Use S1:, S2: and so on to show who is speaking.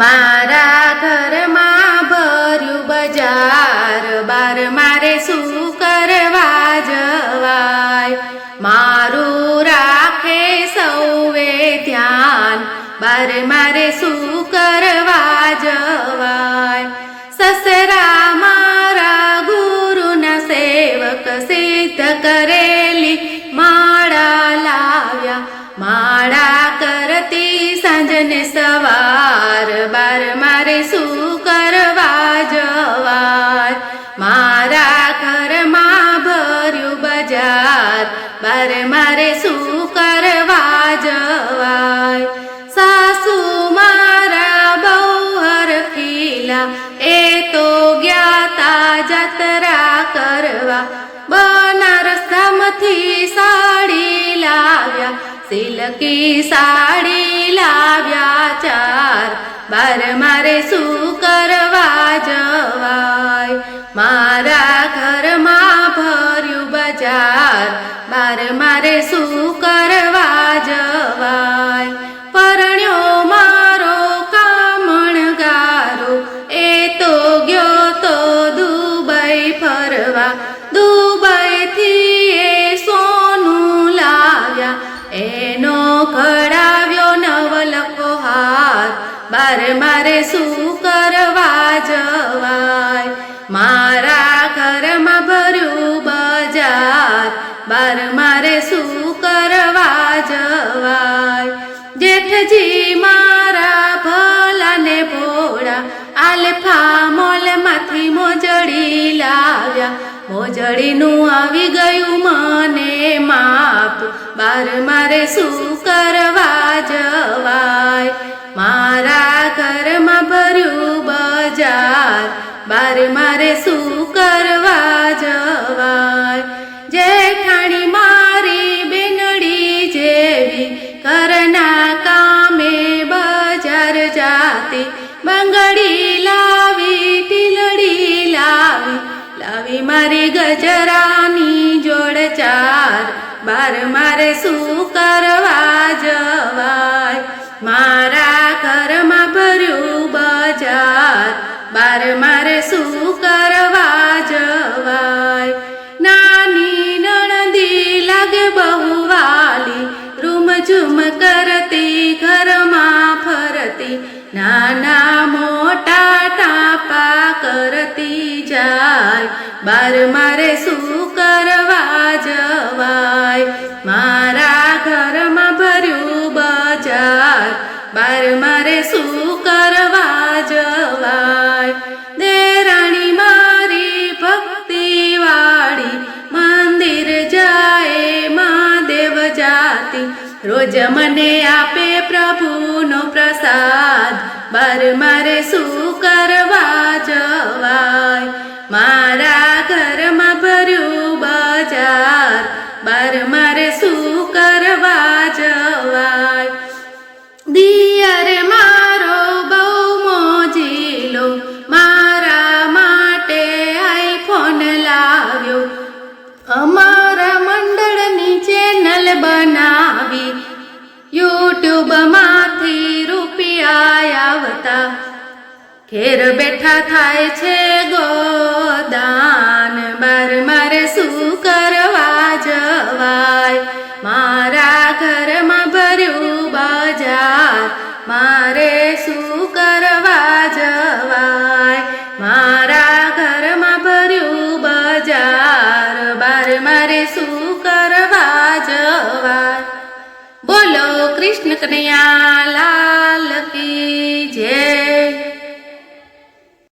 S1: મારા ઘરમાં ભર્યું બજાર, બાર મારે શું કરવા જવાય? મારું રાખે સૌએ ધ્યાન, બાર મારે શું કરવા જવાય? સસરા મારા ગુરુના સેવક, સિદ્ધ કરેલી માળા લાવ્યા. માળા કરતી સાંજને સવાર, બાર મારે શું કરવા જવાય? મારા ઘરમાં ભર્યું બજાર, બાર મારે શું કરવા જવાય? સાસુ મારા બહુ હરખીલા, એ તો ગયા તા જાત્રા કરવા. બનારસ ધામથી સાડી લાવ્યા, સિલ્કી સાડી લાવ્યા ચાર, બાર મારે શું કરવા જવાય? મારા ઘરમાં ભર્યું બજાર, બાર મારે શું કરવા જવાય? પરણ્યો મારો કામણગારો, એ તો ગયો તો દુબઈ ફરવા. દુબઈથી એ સોનું લાવ્યા, એનો ઘડાવ્યો નવલખો હાર, બાર મારે શું કરવા જવાય? મારા ઘરમાં ભર્યું બજાર, બાર મારે શું કરવા જવાય? જેઠજી મારા ભલાને ભોળા, આલ્ફા મોલમાંથી મોજડી લાવ્યા. મોજડીનું આવી ગયું મને માપ, બાર મારે શું કરવા જવાય? મારા ઘરમાં ભર્યું બજાર, બાર મારે શું કરવા જવાય? જેઠાણી મારી બેનડી જેવી, ઘરના કામે બજાર જાતી. બંગડી લાવી, ટીલડી લાવી, લાવી મારી ગજરાની જોડ ચાર, બાર મારે શું કરવા જવાય? મારા ઘરમાં ભર્યું બજાર, બાર મારે શું કરવા જવાય? નાની નણંદી લાગે બહુ વાલી, રૂમઝૂમ કરતી ઘરમાં ફરતી. નાના મોટા ટાપા કરતી જાય, બાર મારે શું કરવા જવાય? મારા ઘરમાં ભર્યું બજાર, બાર મારે શું કરવા જવાય? દેરાણી મારી ભક્તિવાળી, મંદિર જાય મહાદેવ જાતી. રોજ મને આપે પ્રભુનો પ્રસાદ, બાર મારે શું કરવા જવાય? મારા ઘરમાં ભર્યું બજાર, બાર મારે શું કરવા જવાય? દિયર મારો બહુ મોજીલો, મારા માટે આઈફોન લાવ્યો. અમારા મંડળની ચેનલ બનાવી, યુટ્યુબમાંથી રૂપિયા આવતા. ઘેર બેઠા થાય છે ગોદાન, બાર મારે શું કરવા જવાય? મારા ઘરમાં ભર્યું બજાર, મારે શું કરવા જવાય? મારા ઘરમાં ભર્યું બજાર, બાર મારે શું કરવા જવાય? બોલો કૃષ્ણ કનૈયા લાલ કી જય.